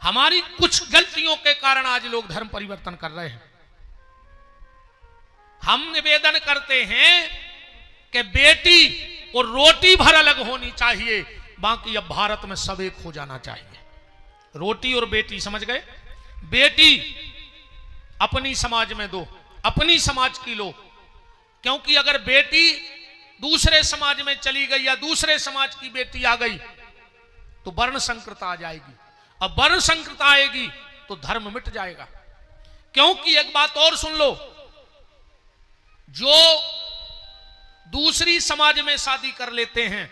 हमारी कुछ गलतियों के कारण आज लोग धर्म परिवर्तन कर रहे हैं। हम निवेदन करते हैं कि बेटी और रोटी भर अलग होनी चाहिए, बाकी अब भारत में सब एक हो जाना चाहिए। रोटी और बेटी समझ गए? बेटी अपनी समाज में दो, अपनी समाज की लो, क्योंकि अगर बेटी दूसरे समाज में चली गई या दूसरे समाज की बेटी आ गई तो वर्ण संकृत आ जाएगी। अब वर्ण संकृत आएगी तो धर्म मिट जाएगा। क्योंकि एक बात और सुन लो, जो दूसरी समाज में शादी कर लेते हैं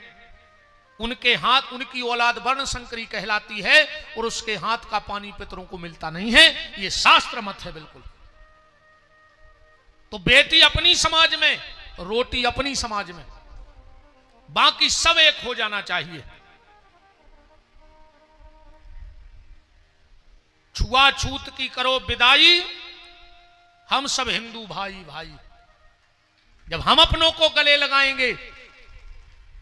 उनके हाथ, उनकी औलाद वर्ण संकरी कहलाती है और उसके हाथ का पानी पितरों को मिलता नहीं है। यह शास्त्र मत है बिल्कुल। तो बेटी अपनी समाज में, रोटी अपनी समाज में, बाकी सब एक हो जाना चाहिए। छुआछूत की करो विदाई, हम सब हिंदू भाई भाई। जब हम अपनों को गले लगाएंगे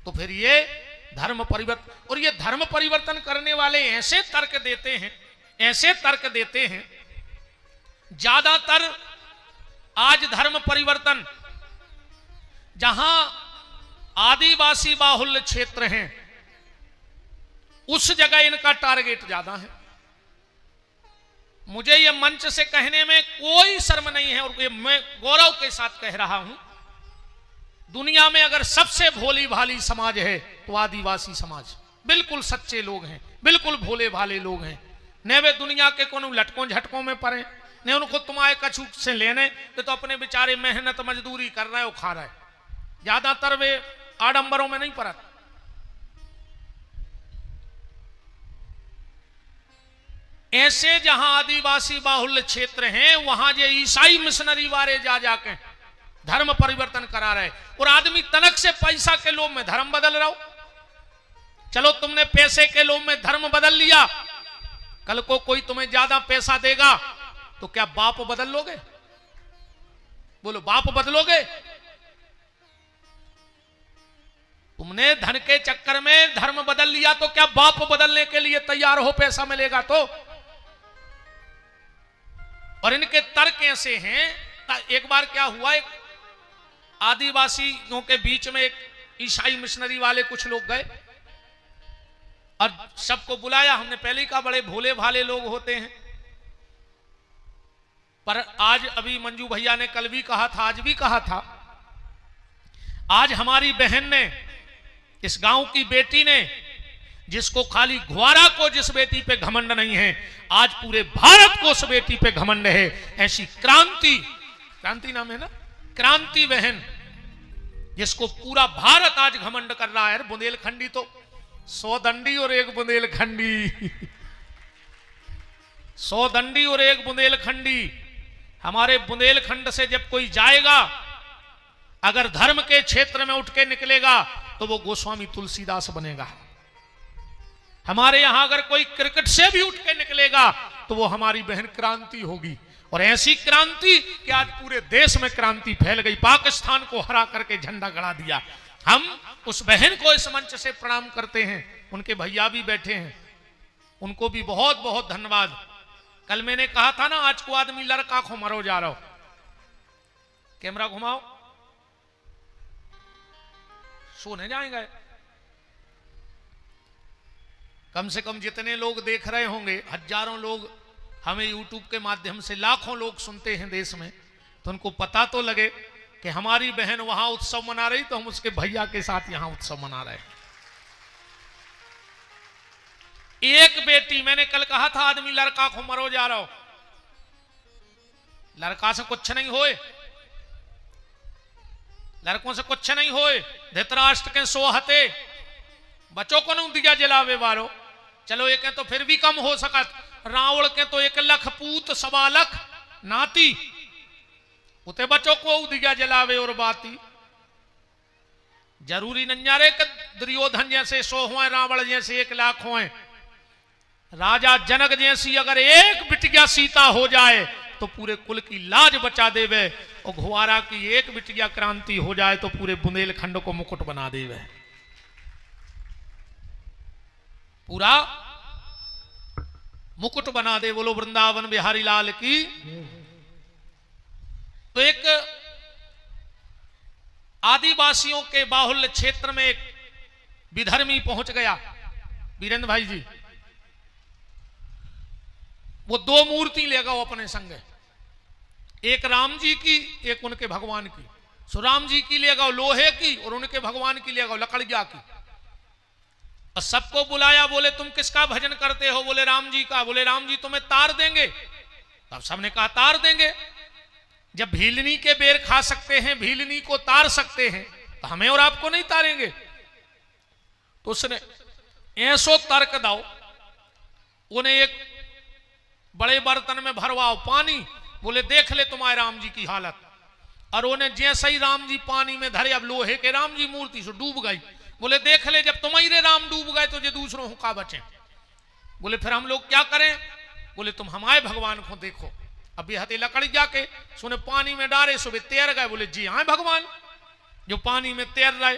तो फिर ये धर्म परिवर्तन, और ये धर्म परिवर्तन करने वाले ऐसे तर्क देते हैं, ऐसे तर्क देते हैं। ज्यादातर आज धर्म परिवर्तन जहां आदिवासी बाहुल्य क्षेत्र हैं उस जगह इनका टारगेट ज्यादा है। मुझे यह मंच से कहने में कोई शर्म नहीं है और मैं गौरव के साथ कह रहा हूं, दुनिया में अगर सबसे भोली भाली समाज है तो आदिवासी समाज। बिल्कुल सच्चे लोग हैं, बिल्कुल भोले भाले लोग हैं। न वे दुनिया के कोनो लटकों झटकों में पड़े, ने उनको तुम्हारे कछू से लेने, तो अपने बेचारे मेहनत मजदूरी कर रहे हो, खा रहे। ज्यादातर वे आडंबरों में नहीं पड़ते। ऐसे जहां आदिवासी बाहुल्य क्षेत्र हैं वहां ये ईसाई मिशनरी वाले जा जाके धर्म परिवर्तन करा रहे, और आदमी तनक से पैसा के लोभ में धर्म बदल रहा हो। चलो तुमने पैसे के लोभ में धर्म बदल लिया, कल को कोई तुम्हें ज्यादा पैसा देगा तो क्या बाप बदल लोगे? बोलो, बाप बदलोगे? तुमने धन के चक्कर में धर्म बदल लिया तो क्या बाप बदलने के लिए तैयार हो? पैसा मिलेगा तो। और इनके तर्क ऐसे हैं। एक बार क्या हुआ, एक आदिवासियों के बीच में एक ईसाई मिशनरी वाले कुछ लोग गए और सबको बुलाया। हमने पहले ही कहा बड़े भोले भाले लोग होते हैं, पर आज अभी मंजू भैया ने कल भी कहा था, आज भी कहा था, आज हमारी बहन ने, इस गांव की बेटी ने, जिसको खाली ग्वारा को जिस बेटी पे घमंड नहीं है, आज पूरे भारत को उस बेटी पे घमंड है। ऐसी क्रांति, क्रांति नाम है ना, क्रांति बहन, जिसको पूरा भारत आज घमंड कर रहा है। बुंदेलखंडी तो 100 दंडी और एक बुंदेलखंडी, 100 दंडी और एक बुंदेलखंडी। हमारे बुंदेलखंड से जब कोई जाएगा, अगर धर्म के क्षेत्र में उठ के निकलेगा तो वो गोस्वामी तुलसीदास बनेगा। हमारे यहां अगर कोई क्रिकेट से भी उठ के निकलेगा तो वो हमारी बहन क्रांति होगी। और ऐसी क्रांति कि आज पूरे देश में क्रांति फैल गई, पाकिस्तान को हरा करके झंडा गड़ा दिया। हम उस बहन को इस मंच से प्रणाम करते हैं। उनके भैया भी बैठे हैं, उनको भी बहुत बहुत धन्यवाद। कल मैंने कहा था ना, आज को आदमी लड़का खो मरो जा रहा हो। कैमरा घुमाओ, सोने जाएंगे। कम से कम जितने लोग देख रहे होंगे, हजारों लोग हमें यूट्यूब के माध्यम से, लाखों लोग सुनते हैं देश में, तो उनको पता तो लगे कि हमारी बहन वहां उत्सव मना रही तो हम उसके भैया के साथ यहां उत्सव मना रहे हैं। एक बेटी, मैंने कल कहा था आदमी लड़का को मरो जा रहा हो, लड़का से कुछ नहीं होए, लड़कों से कुछ नहीं होए। धृतराष्ट्र के 100 हते, बच्चों को नहीं दिया जलावे वालो। चलो एक तो फिर भी कम हो सकत, रावण के तो 1 लाख पूत 1.25 लाख नाती, उते बच्चों को दिया जलावे और बाती। जरूरी नंजारे के दुर्योधन जैसे 100 हुए, रावण जैसे 1 लाख हुए। राजा जनक जैसी अगर एक बिटिया सीता हो जाए तो पूरे कुल की लाज बचा देवे, और घुआरा की एक बिटिया क्रांति हो जाए तो पूरे बुंदेलखंड को मुकुट बना देवे। पूरा मुकुट बना दे। बोलो वृंदावन बिहारी लाल की। तो एक आदिवासियों के बाहुल्य क्षेत्र में एक विधर्मी पहुंच गया, वीरेंद्र भाई जी। वो दो मूर्ति ले गए अपने संग, एक राम जी की, एक उनके भगवान की। सो राम जी की ले गए लोहे की और उनके भगवान की ले गए लकड़िया की। और सबको बुलाया, बोले तुम किसका भजन करते हो? बोले राम जी का। बोले राम जी तुम्हें तार देंगे? तब सबने कहा तार देंगे। जब भीलनी के बेर खा सकते हैं, भीलनी को तार सकते हैं, तो हमें और आपको नहीं तारेंगे? तो उसने ऐसो तर्क दाओ, उन्हें एक बड़े बर्तन में भरवाओ पानी। बोले देख ले तुम्हारे राम जी की हालत। और उन्हें जैसे ही राम जी पानी में धरे, अब लोहे के राम जी मूर्ति से डूब गई। बोले देख ले जब तुम्हारे राम डूब गए तो ये दूसरों का बचे। बोले फिर हम लोग क्या करें? बोले तुम हमारे भगवान को देखो। अब ये हथे लकड़ी जाके सुने पानी में डाले, सुबह तैर गए। बोले जी हाँ भगवान जो पानी में तैर रहे।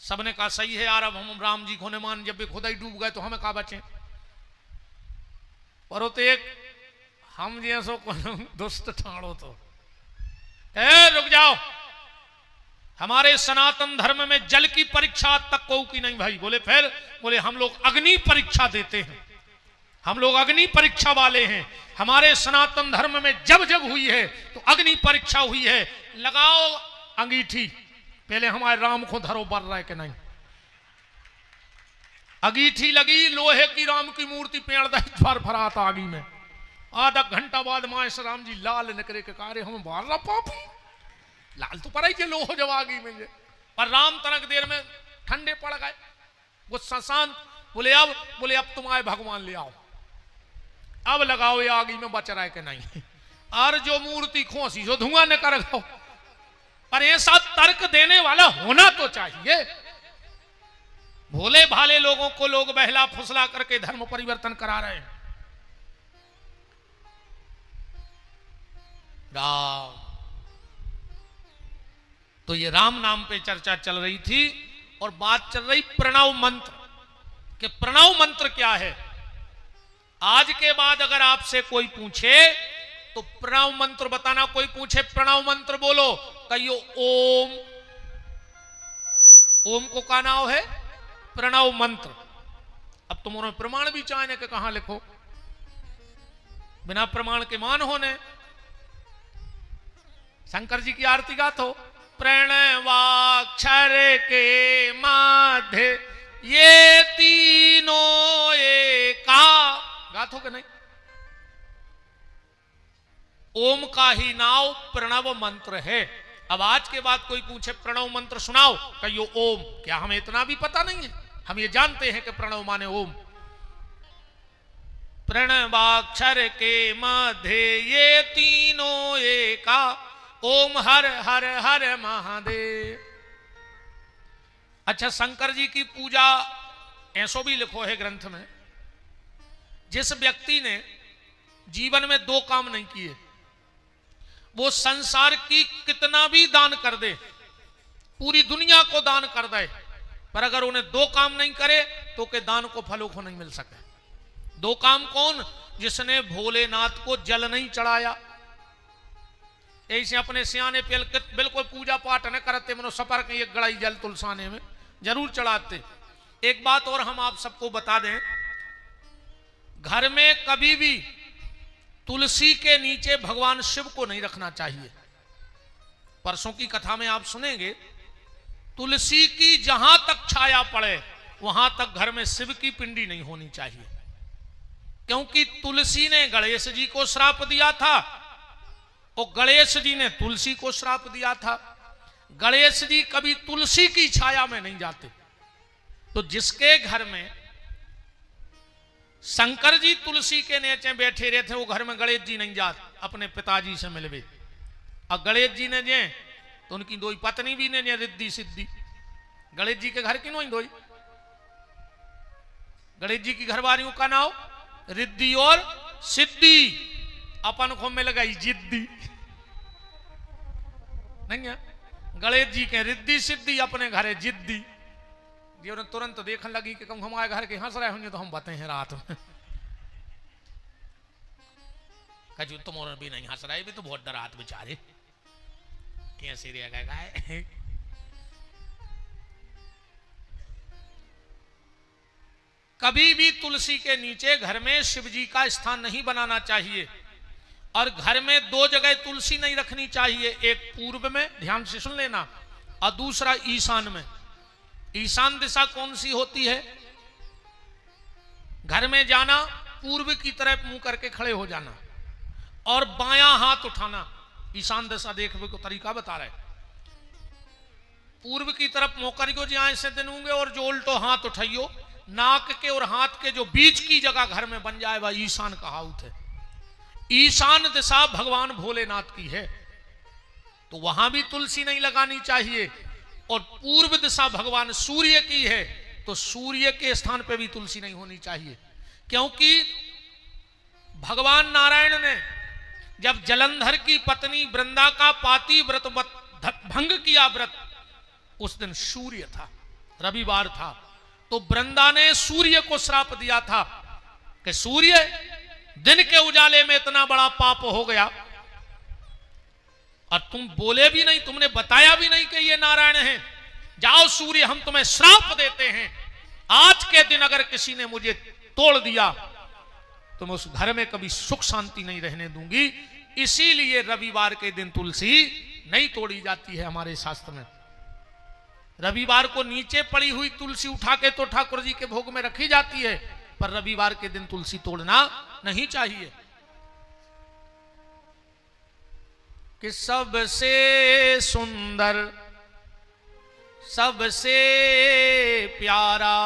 सबने कहा सही है यार, अब हम राम जी को न मान, जब भी खुदा ही डूब गए तो हमें कहा बचे। पर तो एक हम जैसो दुष्ट ठाणो तो रुक जाओ, हमारे सनातन धर्म में जल की परीक्षा तक को की नहीं भाई। बोले फिर? बोले हम लोग अग्नि परीक्षा देते हैं, हम लोग अग्नि परीक्षा वाले हैं। हमारे सनातन धर्म में जब जब हुई है तो अग्नि परीक्षा हुई है। लगाओ अंगीठी, पहले हमारे राम को धरो बर रहे कि नहीं। अंगीठी लगी, लोहे की राम की मूर्ति पेड़ दर फराता आगी में। आधा घंटा बाद मां राम जी लाल निकले के कार्य हम बार रहा पापी लाल तो पर ही लोह जब आगी में। पर राम तनक देर में ठंडे पड़ गए, गुस्सा शांत। बोले अब तुम आए भगवान ले आओ, अब लगाओ ये आगी में बच रहा है कि नहीं। और जो मूर्ति खोसी जो धुआं न कर गो। पर ऐसा तर्क देने वाला होना तो चाहिए। भोले भाले लोगों को लोग बहला फुसला करके धर्म परिवर्तन करा रहे हैं। राम, तो ये राम नाम पे चर्चा चल रही थी और बात चल रही प्रणव मंत्र कि प्रणव मंत्र क्या है। आज के बाद अगर आपसे कोई पूछे तो प्रणव मंत्र बताना। कोई पूछे प्रणव मंत्र बोलो, कहियो ओम। ओम को का नाम है? प्रणव मंत्र। अब तुम उन्होंने प्रमाण भी चाहे कि कहां लिखो, बिना प्रमाण के मान होने। शंकर जी की आरती गात हो, प्रणवाक्षर के माधे ये तीनों एका, गात हो कि नहीं? ओम का ही नाम प्रणव मंत्र है। अब आज के बाद कोई पूछे प्रणव मंत्र सुनाओ, कहियो ओम। क्या हमें इतना भी पता नहीं है? हम ये जानते हैं कि प्रणव माने ओम। प्रणवाक्षर के मध्य ये तीनों एका, ओम हर हर हर महादेव। अच्छा, शंकर जी की पूजा ऐसो भी लिखो है ग्रंथ में, जिस व्यक्ति ने जीवन में दो काम नहीं किए, वो संसार की कितना भी दान कर दे, पूरी दुनिया को दान कर दे, पर अगर उन्हें दो काम नहीं करे तो के दान को फलों को नहीं मिल सके। दो काम कौन? जिसने भोलेनाथ को जल नहीं चढ़ाया। ऐसे अपने सियाने बिल्कुल पूजा पाठ न करते, मनो सफर के एक गड़ाई जल तुलसाने में जरूर चढ़ाते। एक बात और हम आप सबको बता दें, घर में कभी भी तुलसी के नीचे भगवान शिव को नहीं रखना चाहिए। परसों की कथा में आप सुनेंगे, तुलसी की जहां तक छाया पड़े वहां तक घर में शिव की पिंडी नहीं होनी चाहिए, क्योंकि तुलसी ने गणेश जी को श्राप दिया था और गणेश जी ने तुलसी को श्राप दिया था। गणेश जी कभी तुलसी की छाया में नहीं जाते। तो जिसके घर में शंकर जी तुलसी के नीचे बैठे रहते, वो घर में गणेश जी नहीं जाते, अपने पिताजी से मिलवे। और गणेश जी ने जे तो उनकी दो पत्नी भी ने जे रिद्धि सिद्धि। गणेश जी के घर की नहीं दोई, गणेश जी की घरवालियों का नाम रिद्धि और सिद्धि। अपन को मिल गई जिद्दी, नहीं है? गणेश जी के रिद्धि सिद्धि, अपने घर है जिद्दी। तुरंत देखने लगी कि हमारे घर के हंस रहे होंगे तो हम बताए हैं रात में। कछु तुम और भी नहीं हंस रहे, भी तो बहुत डरात बेचारे कैसे रहेगा है। कभी भी तुलसी के नीचे घर में शिव जी का स्थान नहीं बनाना चाहिए, और घर में दो जगह तुलसी नहीं रखनी चाहिए, एक पूर्व में, ध्यान से सुन लेना, और दूसरा ईशान में। ईशान दिशा कौन सी होती है? घर में जाना, पूर्व की तरफ मुंह करके खड़े हो जाना और बायां हाथ उठाना। ईशान दिशा देखने को तरीका बता रहे, पूर्व की तरफ मोकर को ज्यादा से दिनूंगे और जो उल्टो हाथ उठाइयो, नाक के और हाथ के जो बीच की जगह घर में बन जाए वह ईशान कहावत है। ईशान दिशा भगवान भोलेनाथ की है, तो वहां भी तुलसी नहीं लगानी चाहिए। और पूर्व दिशा भगवान सूर्य की है, तो सूर्य के स्थान पे भी तुलसी नहीं होनी चाहिए, क्योंकि भगवान नारायण ने जब जलंधर की पत्नी वृंदा का पाती व्रत भंग किया, व्रत उस दिन सूर्य था, रविवार था, तो वृंदा ने सूर्य को श्राप दिया था कि सूर्य, दिन के उजाले में इतना बड़ा पाप हो गया और तुम बोले भी नहीं, तुमने बताया भी नहीं कि ये नारायण हैं। जाओ सूर्य, हम तुम्हें श्राप देते हैं, आज के दिन अगर किसी ने मुझे तोड़ दिया तो मैं उस घर में कभी सुख शांति नहीं रहने दूंगी। इसीलिए रविवार के दिन तुलसी नहीं तोड़ी जाती है हमारे शास्त्र में। रविवार को नीचे पड़ी हुई तुलसी उठा के तो ठाकुर जी के भोग में रखी जाती है, पर रविवार के दिन तुलसी तोड़ना नहीं चाहिए। कि सबसे सुंदर, सबसे प्यारा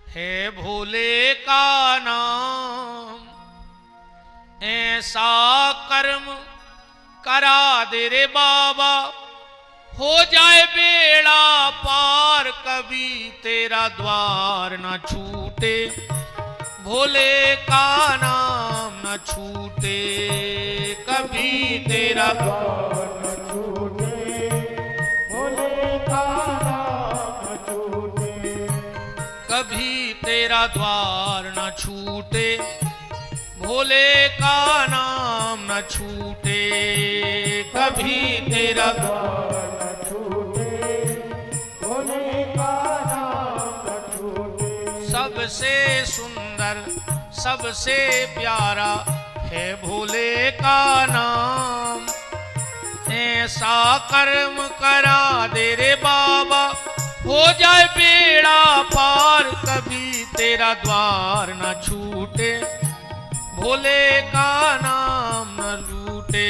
है भोले का नाम, ऐसा कर्म करा दे रे बाबा, हो जाए बेड़ा पार, कभी तेरा द्वार न छूटे, भोले का नाम न छूटे, कभी तेरा द्वार न छूटे, भोले का नाम न छूटे, कभी तेरा द्वार न छूटे, भोले का नाम न छूटे, कभी तेरा द्वार न छूटे, भोले का नाम न छूटे। सबसे सुंदर, सबसे प्यारा है भोले का नाम, ऐसा कर्म करा दे रे बाबा, हो जाए बेड़ा पार, कभी तेरा द्वार न छूटे, भोले का नाम न लूटे,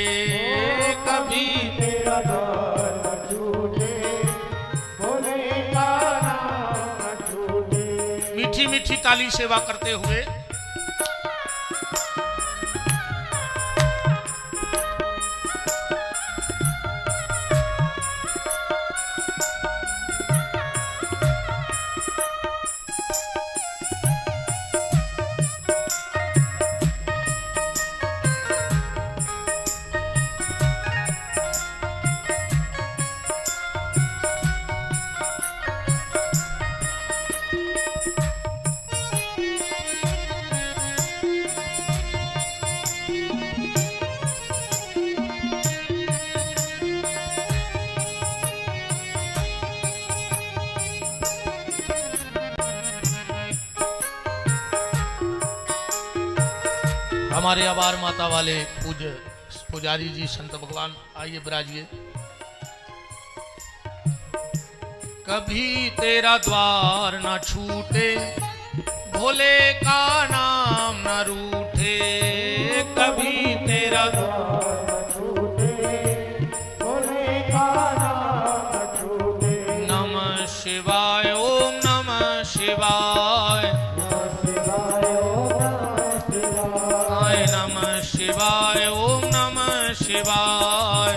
कभी तेरा द्वार न छूटे, भोले का नाम न छूटे। मीठी मीठी ताली सेवा करते हुए हमारे आभार माता वाले पूज्य पुजारी जी संत भगवान आइए विराजिए। कभी तेरा द्वार न छूटे, भोले का नाम न रूठे, कभी तेरा द्वार न छूटे, भोले का नाम न छूटे। नमः शिवाय, ओम नमः शिवाय, नमः शिवाय, ओम नमः शिवाय,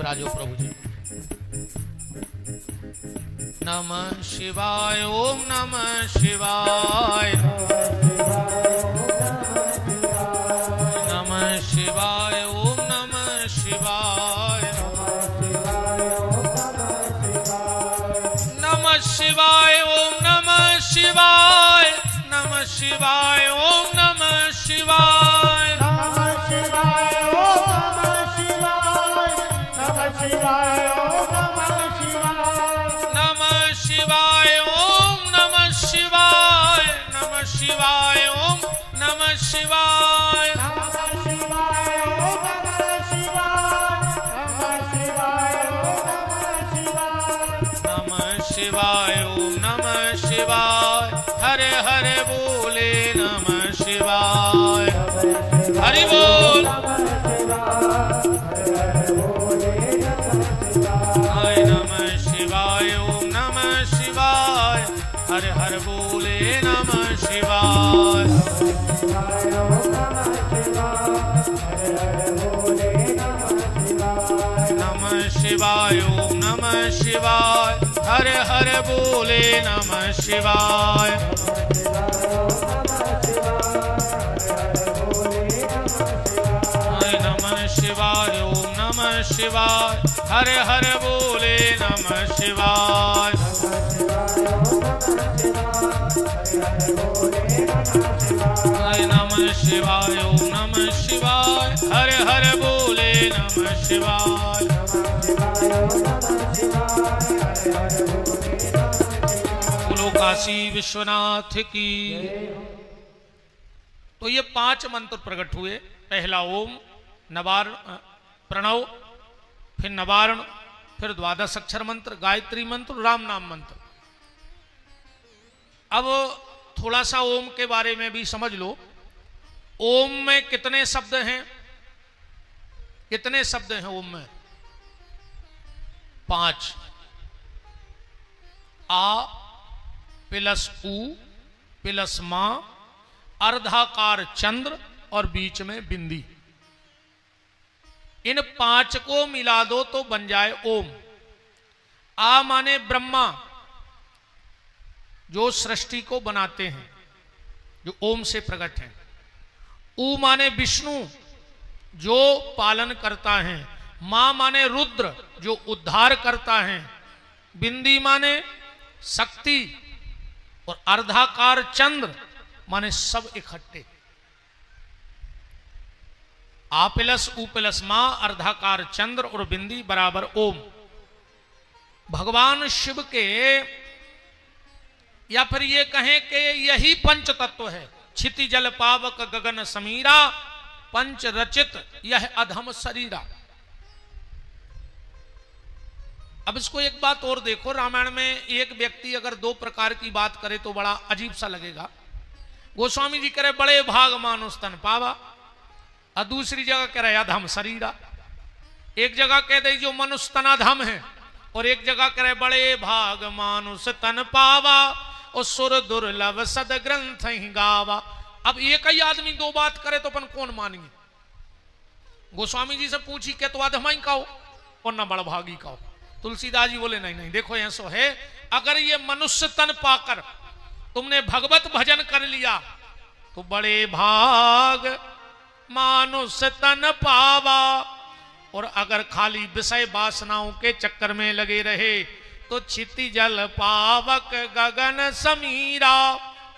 राजो प्रभु जी। नमः शिवाय, ओम नमः शिवाय, नमः शिवाय, ओम नमः शिवाय, नमः शिवाय, ओम नमः शिवाय। शिवाय ओम नमः शिवाय नमः शिवाय ओम नमः शिवाय नमः शिवाय ओम नमः शिवाय नमः शिवाय ओम नमः शिवाय नमः शिवाय ओम नमः शिवाय नमः शिवाय ओम नमः शिवाय नमः शिवाय ओम नमः शिवाय नमः शिवाय ओम नमः शिवाय हरे हरे बोले नमः शिवाय हरि बोल हाय नमः शिवाय ओम नमः शिवाय हरे हरे बोले नमः शिवाय नमः शिवाय ओम नमः शिवाय हरे हरे बोले नमः शिवाय हाय नमः शिवाय ओम नमः शिवाय हरे हरे बोले नमः शिवाय हाय नमः शिवाय ओम नमः शिवाय हरे हरे बोले नमः शिवाय बोलो काशी विश्वनाथ की। तो ये 5 मंत्र प्रकट हुए। पहला ओम, नवारण, प्रणव, फिर नवारण, फिर 12 अक्षर मंत्र, गायत्री मंत्र, राम नाम मंत्र। अब थोड़ा सा ओम के बारे में भी समझ लो। ओम में कितने शब्द हैं? कितने शब्द हैं ओम में? 5। आ प्लस उ प्लस मां, अर्धाकार चंद्र और बीच में बिंदी। इन 5 को मिला दो तो बन जाए ओम। आ माने ब्रह्मा, जो सृष्टि को बनाते हैं, जो ओम से प्रकट है। उ माने विष्णु, जो पालन करता है। मां माने रुद्र, जो उद्धार करता है। बिंदी माने शक्ति, और अर्धाकार चंद्र माने सब इकट्ठे। आ प्लस उ प्लस मां, अर्धाकार चंद्र और बिंदी बराबर ओम। भगवान शिव के, या फिर ये कहें कि यही पंच तत्व है। क्षिति जल पावक गगन समीरा, पंच रचित यह अधम शरीरा। अब इसको एक बात और देखो। रामायण में एक व्यक्ति अगर 2 प्रकार की बात करे तो बड़ा अजीब सा लगेगा। गोस्वामी जी कह रहे बड़े भाग मानुष तन पावा, और दूसरी जगह कह रहे अधम शरीरा। एक जगह कह दे जो मनुष्य तन अधम है, और एक जगह कह रहे बड़े भाग मानुष तन पावा, और सुर दुर्लभ सद ग्रंथ ही गावा। अब एक ही आदमी 2 बात करे तो अपन कौन मानेंगे? गोस्वामी जी से पूछी के तो अधम ही कहो और न बड़भागी कहो। तुलसीदास जी बोले नहीं नहीं, देखो ऐसा है, अगर ये मनुष्य तन पाकर तुमने भगवत भजन कर लिया तो बड़े भाग मानुष तन पावा, और अगर खाली विषय वासनाओं के चक्कर में लगे रहे तो क्षिति जल पावक गगन समीरा,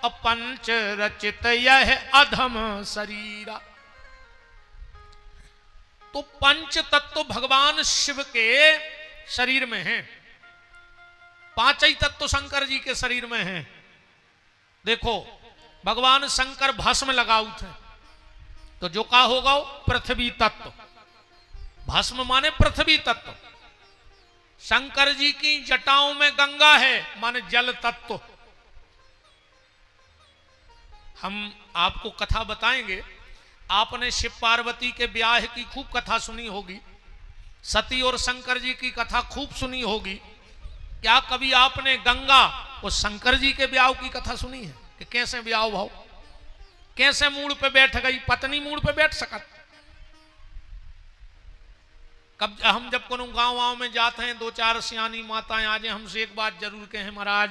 अपंच रचित यह अधम शरीरा। तो पंच तत्व भगवान शिव के शरीर में हैं, 5 ही तत्व शंकर जी के शरीर में हैं। देखो भगवान शंकर भस्म लगाऊ थे, तो जो का होगा पृथ्वी तत्व। भस्म माने पृथ्वी तत्व। शंकर जी की जटाओं में गंगा है, माने जल तत्व। हम आपको कथा बताएंगे। आपने शिव पार्वती के ब्याह की खूब कथा सुनी होगी, सती और शंकर जी की कथा खूब सुनी होगी। क्या कभी आपने गंगा और शंकर जी के ब्याह की कथा सुनी है कि कैसे ब्याह भाव, कैसे मूड पे बैठ गई पत्नी? मूड पे बैठ सकत? कब हम जब कोनो गांव में जाते हैं, 2-4 सियानी माताएं आज हमसे एक बात जरूर कहें, महाराज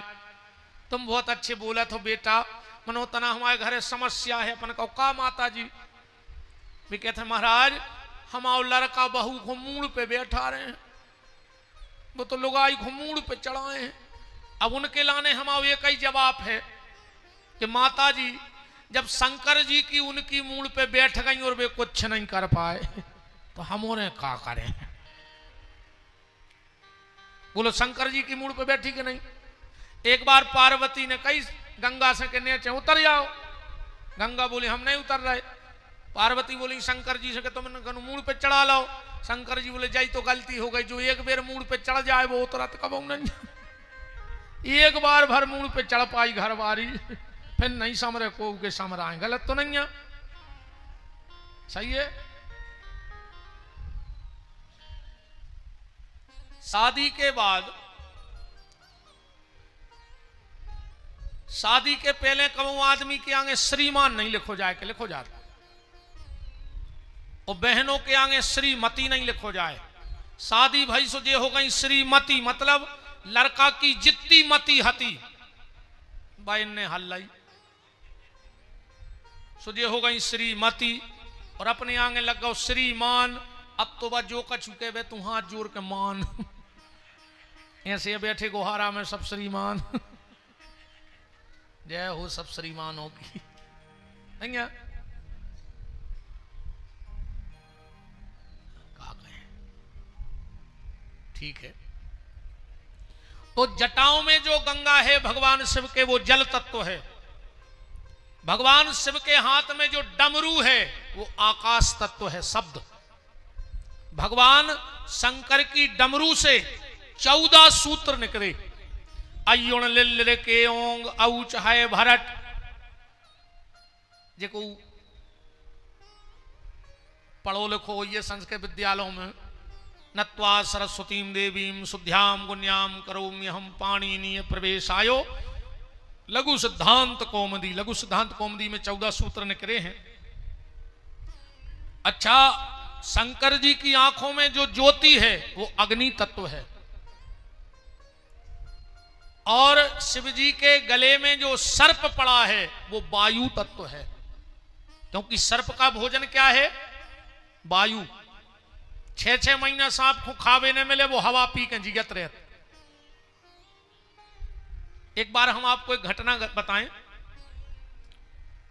तुम बहुत अच्छे बोला तो बेटा, मनो तना हमारे घर समस्या है। अपन कहो का माता जी? भी कहते महाराज हमारा लड़का बहू घुमूड़ पे बैठा रहे हैं, वो तो लुगाई घुमूड़ पे चढ़ाए हैं। अब उनके लाने हमारा एक ही जवाब है कि माता जी जब शंकर जी की उनकी मूड पे बैठ गई और वे कुछ नहीं कर पाए तो हम उन्हें क्या करें? बोलो शंकर जी की मूड पे बैठी कि नहीं? एक बार पार्वती ने कही गंगा से के नीचे उतर जाओ। गंगा बोली हम नहीं उतर रहे। पार्वती बोली शंकर जी से कि तुम मूड पे चढ़ा लो। शंकर जी बोले जाई तो गलती हो गई, जो एक बार मूड पे चढ़ जाए वो उतरा तो कब नहीं। एक बार भर मूड पे चढ़ पाई घर वारी, फिर नहीं समरे को के समराए। गलत तो नहीं है? सही है। शादी के बाद, शादी के पहले कबू आदमी के आगे श्रीमान नहीं लिखो जाए कि लिखो जाता, और बहनों के आगे श्रीमती नहीं लिखो जाए। शादी भाई सो जे हो गई श्रीमती, मतलब लड़का की जितनी मती हती बहन ने हल्लाई सो जे हो गई श्रीमती, और अपने आगे लग गो श्रीमान। अब तो बस जो का चुके वे तू हाथ जोड़ के मान ऐसे बैठे गोहारा में सब श्रीमान जय हो सब श्रीमानों की। नहीं है? ठीक है। तो जटाओं में जो गंगा है भगवान शिव के वो जल तत्व है। भगवान शिव के हाथ में जो डमरू है वो आकाश तत्व है, शब्द। भगवान शंकर की डमरू से 14 सूत्र निकले। अयुण लिल के ओंग औच है भरत, जेको पढ़ो लिखो ये संस्कृत विद्यालयों में, नत्वा सरस्वतीम देवीम शुद्ध्याम गुण्याम करोम्य हम पाणिनीय प्रवेशायो। लघु सिद्धांत कौमुदी, लघु सिद्धांत कौमुदी में 14 सूत्र निकले हैं। अच्छा, शंकर जी की आंखों में जो ज्योति है वो अग्नि तत्व है, और शिव जी के गले में जो सर्प पड़ा है वो वायु तत्व है, क्योंकि सर्प का भोजन क्या है? वायु। 6-6 महीना सांप को खावे न मिले वो हवा पी के जिगत रहते। एक बार हम आपको एक घटना बताएं।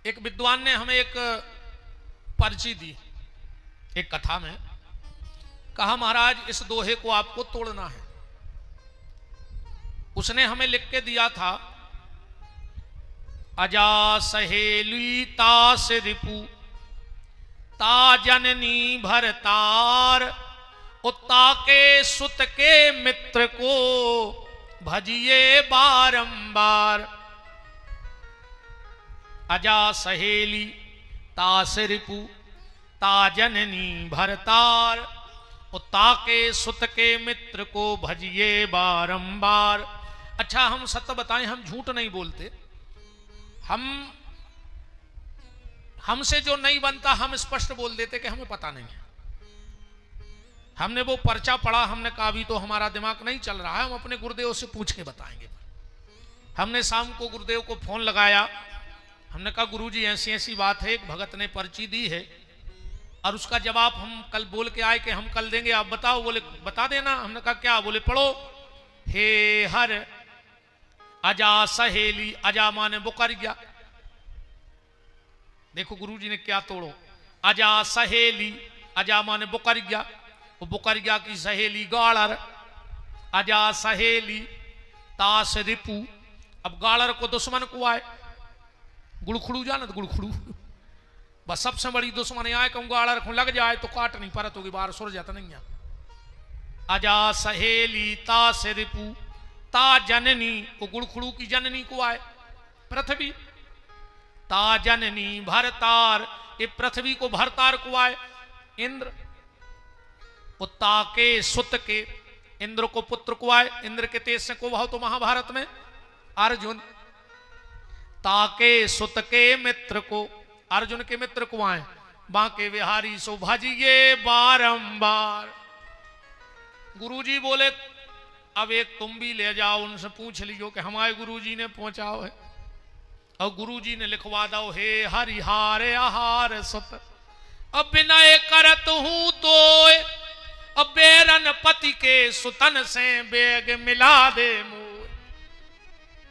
एक विद्वान ने हमें एक पर्ची दी एक कथा में, कहा महाराज इस दोहे को आपको तोड़ना है। उसने हमें लिख के दिया था, अजा सहेली तास रिपु ता जननी भरतार, उत्ता के सुत के मित्र को भजिए बारंबार। अजा सहेली तास रिपु ता जननी भरतार, उत्ता के सुत के मित्र को भजिए बारंबार। अच्छा, हम सत्य बताएं, हम झूठ नहीं बोलते। हमसे जो नहीं बनता हम स्पष्ट बोल देते कि हमें पता नहीं है। हमने वो पर्चा पढ़ा, हमने कहा अभी तो हमारा दिमाग नहीं चल रहा है, हम अपने गुरुदेव से पूछ के बताएंगे। हमने शाम को गुरुदेव को फोन लगाया, हमने कहा गुरुजी ऐसी ऐसी बात है, एक भगत ने पर्ची दी है और उसका जवाब हम कल बोल के आए कि हम कल देंगे, आप बताओ। बोले बता देना। हमने कहा क्या? बोले पढ़ो, हे हर अजा सहेली, अजा माने बुकरिया। देखो गुरुजी ने क्या तोड़ो, अजा सहेली, अजा माने बुकरिया, वो बुकरिया की सहेली गाड़र, अजा सहेली तास रिपु। अब गाड़र को दुश्मन को आए, गुड़खड़ू जाना, तो गुड़खड़ू बस सबसे बड़ी दुश्मन आए कहूँ गाड़र को लग जाए तो काट नहीं परत होगी, बाहर सुर जाता नहीं है। अजा सहेली तास रिपु ता जननी, वो गुड़खड़ू की जननी को आए पृथ्वी। ता जननी भरतार, ये पृथ्वी को भरतार को आए इंद्र। उत्ता के सुत के, इंद्र को पुत्र को आए। इंद्र के तेज से को भाव तो महाभारत में अर्जुन। ताके सुत के मित्र को, अर्जुन के मित्र को आए बांके विहारी सो भजिए बारंबार। गुरुजी बोले अब एक तुम भी ले जाओ, उनसे पूछ लियो कि हमारे गुरुजी ने पहुंचाओ है। और गुरुजी ने लिखवा दो, हे हरिहार आहार सुत, अब विनय करत हूं तो अब बेरन पति के सुतन से बेग मिला दे मोर।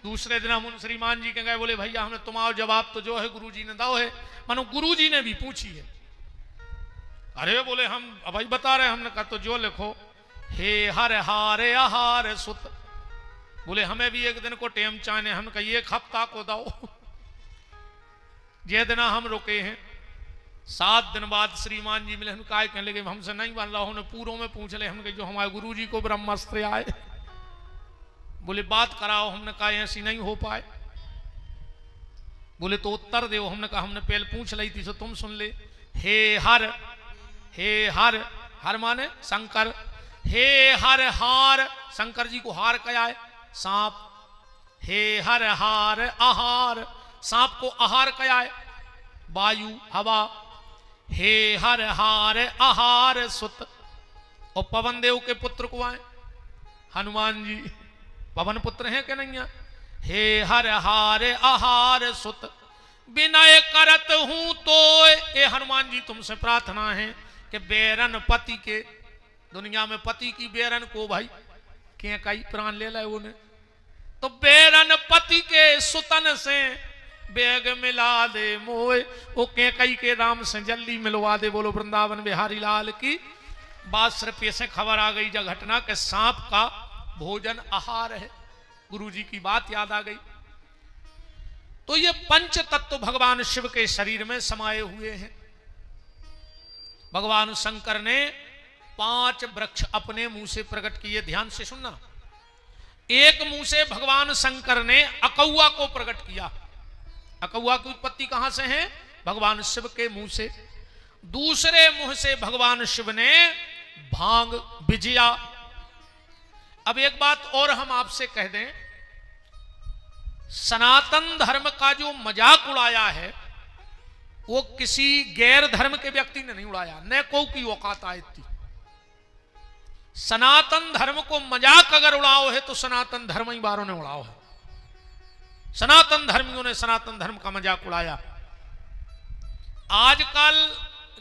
दूसरे दिन हम उन श्रीमान जी के गए, बोले भैया हमने तुम्हारा जवाब तो जो है गुरुजी ने दाओ है, मानो गुरुजी ने भी पूछी है। अरे बोले हम भाई बता रहे हैं। हमने कहा तो जो लिखो, हे हर हारे आहार सुत। बोले हमें भी एक दिन को टेम चाहने। हमने कहा एक हफ्ता को दाओ। जे दिन हम रुके हैं 7 दिन बाद श्रीमान जी मिले। हम काय कहने लगे हमसे नहीं बन रहा। उन्होंने पूरों में पूछ ले। हमने जो हमारे गुरुजी को ब्रह्मास्त्र आए, बोले बात कराओ। हमने कहा ऐसी नहीं हो पाए। बोले तो उत्तर दो। हमने कहा हमने पहले पूछ ली थी, सो तुम सुन ले। हे हर, हे हर, हर माने शंकर। हे हर हार, शंकर जी को हार क्या है? सांप। हे हर हार आहार, सांप को आहार क्या है? वायु, हवा। हे हर हार आहार सुत। और पवन देव के पुत्र को आए हनुमान जी, पवन पुत्र हैं कि नहीं है? हे हर हार आहार सुत, विनय करत हूं तो। ए हनुमान जी तुमसे प्रार्थना है कि बेरन पति के, दुनिया में पति की बेरन को भाई के कई प्राण ले लाए उन्हें, तो बेरन पति के सुतन से बेग मिला दे मोए। वो के कई के राम से जल्दी मिलवा दे। बोलो वृंदावन बिहारी लाल की। बात सिर्फ ऐसे खबर आ गई जब घटना के सांप का भोजन आहार है। गुरुजी की बात याद आ गई। तो ये पंच तत्व भगवान शिव के शरीर में समाये हुए हैं। भगवान शंकर ने 5 वृक्ष अपने मुंह से प्रकट किए। ध्यान से सुनना। एक मुंह से भगवान शंकर ने अकौआ को प्रकट किया। अकौआ की उत्पत्ति कहां से है? भगवान शिव के मुंह से। दूसरे मुंह से भगवान शिव ने भांग विजया। अब एक बात और हम आपसे कह दें, सनातन धर्म का जो मजाक उड़ाया है वो किसी गैर धर्म के व्यक्ति ने नहीं उड़ाया, न को की औकात आई थी। सनातन धर्म को मजाक अगर उड़ाओ है तो सनातन धर्म ही बारों ने उड़ाओ है। सनातन धर्मियों ने सनातन धर्म का मजाक उड़ाया। आजकल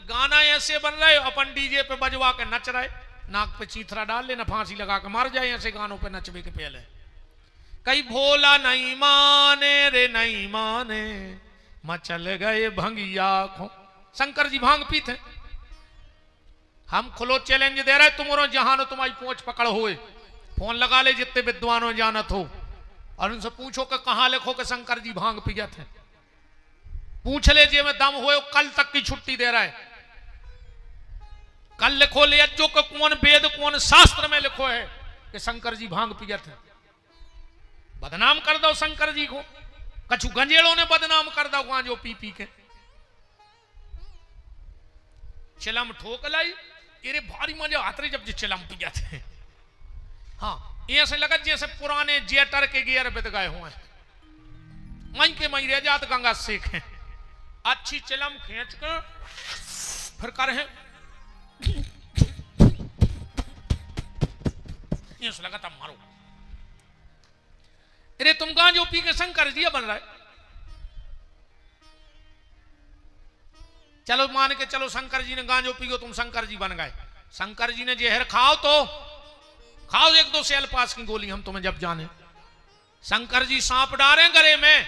गाना ऐसे बन रहे, अपन डीजे पे बजवा के नच रहे, नाक पे चीथरा डाल लेना, फांसी लगा के मार जाए ऐसे गानों पे नचबे के पहले। कई भोला नहीं माने रे नहीं माने, मचल गए भंगिया खो। शंकर जी भांग पीते। हम खुलो चैलेंज दे रहे, तुम जहां तुम्हारी पहुंच पकड़ हुए, फोन लगा ले जितने विद्वानों जानत हो और उनसे पूछो कि कहां लिखो कि शंकर जी भांग पियत है। पूछ ले जे में दम हुए, कल तक की छुट्टी दे रहा है। कल लिखो ले जो कि कौन वेद कौन शास्त्र में लिखो है कि शंकर जी भांग पियत है। बदनाम कर दो शंकर जी को। कछु गंजेड़ों ने बदनाम कर दो गांजो पी पी के। चिलम ठोक लाई, अरे भारी मजा आते जब जो चिलम पी जाते हैं। हाँ, ऐसे लगा जैसे पुराने जेटर के गियर बिद गए हुए हैं। मई के मई रह जात गंगा सेख हैं। अच्छी चिलम खींच कर फिर कर है ऐसे लगा तब मारो। अरे तुम गांजो पी के शंकर जी बन रहा है। चलो मान के चलो शंकर जी ने गांजो पी गो, तुम शंकर जी बन गए। शंकर जी ने जहर खाओ तो खाओ 1-2 सेल पास की गोली, हम तुम्हें जब जाने। शंकर जी सांप डारे गले में,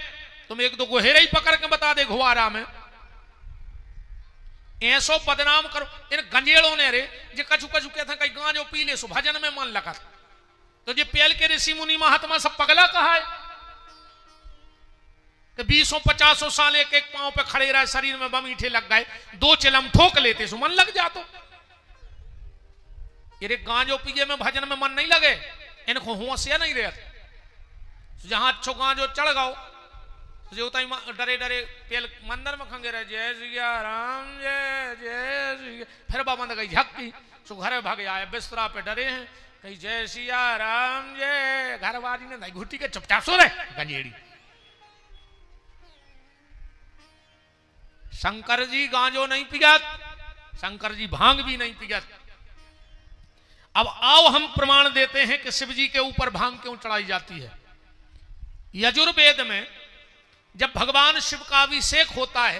तुम 1-2 गोहेरे ही पकड़ के बता दे घुआरा में। ऐसो बदनाम करो इन गंजेड़ों ने। रे जे कछु कछु कहते हैं कहीं गांजो पी ले सो भजन में मन लगा। तो जे पहल के ऋषि मुनि महात्मा सब पगला कहा है कि 20-50 साल एक एक पांव पे खड़े रहे, शरीर में बमीठे लग गए, 2 चिलम ठोक लेते सो मन लग जातो। ये गांजो पिए में भजन में मन नहीं लगे, इनको होश या नहीं रहते। जहां अच्छो गांजो चढ़ गओ जो डरे डरे पेल मंदिर में खंगे रहे, जय सिया राम जय जय सिया। फिर बाबा ने कही झक्की सो घर भाग आए, बिस्तरा पे डरे हैं, कही जय सिया राम जय। घरवाली ने नहीं घुटी के चुपचाप सो रहे गंजेड़ी। शंकर जी गांजो नहीं पियत, शंकर जी भांग भी नहीं पियत। अब आओ हम प्रमाण देते हैं कि शिव जी के ऊपर भांग क्यों चढ़ाई जाती है। यजुर्वेद में जब भगवान शिव का अभिषेक होता है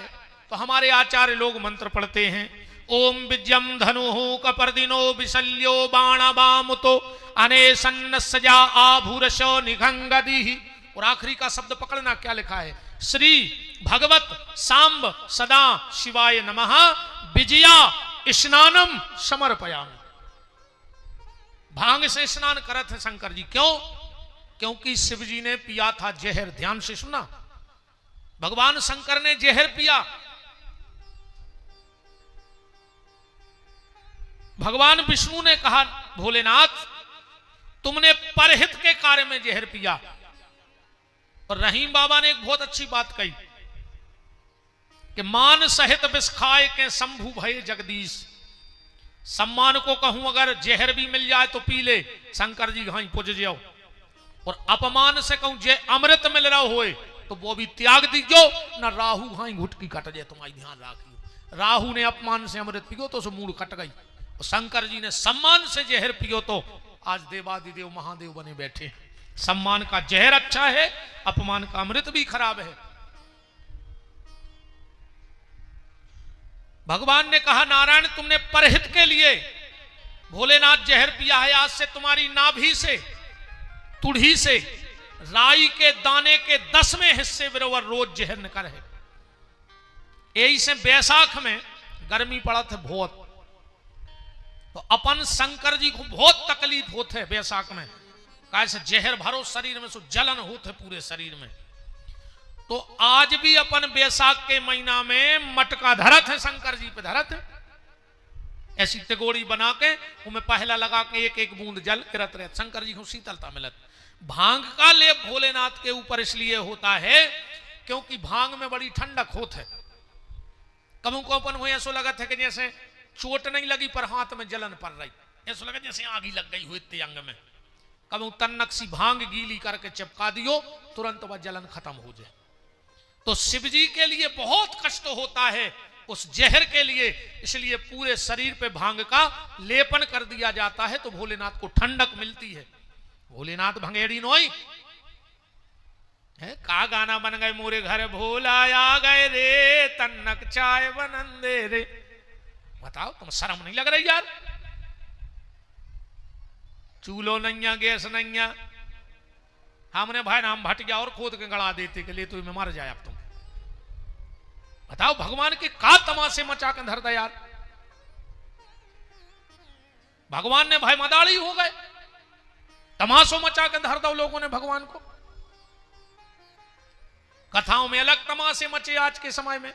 तो हमारे आचार्य लोग मंत्र पढ़ते हैं, ओम विजयम धनु कपर्दिनो विशल्यो बाणवामुतो अनेसन्न सजा आभूरशो निघंगदी। और आखिरी का शब्द पकड़ना क्या लिखा है, श्री भगवत सांब सदा शिवाय नमः विजया स्नानम समर्पयामि। भांग से स्नान करत है शंकर जी, क्यों? क्योंकि शिव जी ने पिया था जहर। ध्यान से सुनना, भगवान शंकर ने जहर पिया। भगवान विष्णु ने कहा भोलेनाथ तुमने परहित के कार्य में जहर पिया। और रहीम बाबा ने एक बहुत अच्छी बात कही कि मान सहित विष खाए के शंभु भय जगदीश। सम्मान को कहूं अगर जहर भी मिल जाए तो पी ले, शंकर जी हाई पुज जाओ। और अपमान से कहूं जे अमृत मिल रहा होए तो वो भी त्याग दीजो, न राहु हाई घुटकी कट जाए। तुम्हारी ध्यान रखियो, राहु ने अपमान से अमृत पियो तो मूड कट गई, और शंकर जी ने सम्मान से जहर पियो तो आज देवादिदेव महादेव बने बैठे। सम्मान का जहर अच्छा है, अपमान का अमृत भी खराब है। भगवान ने कहा नारायण तुमने परहित के लिए भोलेनाथ जहर पिया है। आज से तुम्हारी नाभि से तुढ़ी से राई के दाने के 10वें हिस्से बराबर रोज जहर निकल है। यही से बैसाख में गर्मी पड़ा था बहुत, तो अपन शंकर जी को बहुत तकलीफ होते है बैसाख में, कैसे जहर भरो शरीर में, सो जलन होते पूरे शरीर में। तो आज भी अपन बैसाख के महीना में मटका धरत है, शंकर जी पे धरत है, ऐसी तिगोड़ी बना के उनमें पहला लगा के एक एक बूंद जल गिरत रहे, शंकर जी को शीतलता मिलत। भांग का लेप भोलेनाथ के ऊपर इसलिए होता है क्योंकि भांग में बड़ी ठंडक होत है। कबू को अपन हुए ऐसा लगत है कि जैसे चोट नहीं लगी पर हाथ में जलन पड़ रही, ऐसा लगा जैसे आग लग गई हुई इतने अंग में। कबू तन्नक सी भांग गीली करके चिपका दियो, तुरंत वह जलन खत्म हो जाए। तो शिव जी के लिए बहुत कष्ट होता है उस जहर के लिए, इसलिए पूरे शरीर पे भांग का लेपन कर दिया जाता है तो भोलेनाथ को ठंडक मिलती है। भोलेनाथ भंगेड़ी नोई है, का गाना बन गए मोरे घर भोला आ गए रे, तन्नक चाय बनंदे रे। बताओ तुम शर्म नहीं लग रही यार? चूल्हो नैया गैस नैया, हमने भाई नाम भट गया और खोद के गड़ा देते के लिए तो मैं मर जाए अब तुम। बताओ भगवान के का तमाशे मचा के धर दे यार। भगवान ने भाई मदाड़ी हो गए, तमाशों मचा के धर दो लोगों ने भगवान को। कथाओं में अलग तमाशे मचे आज के समय में।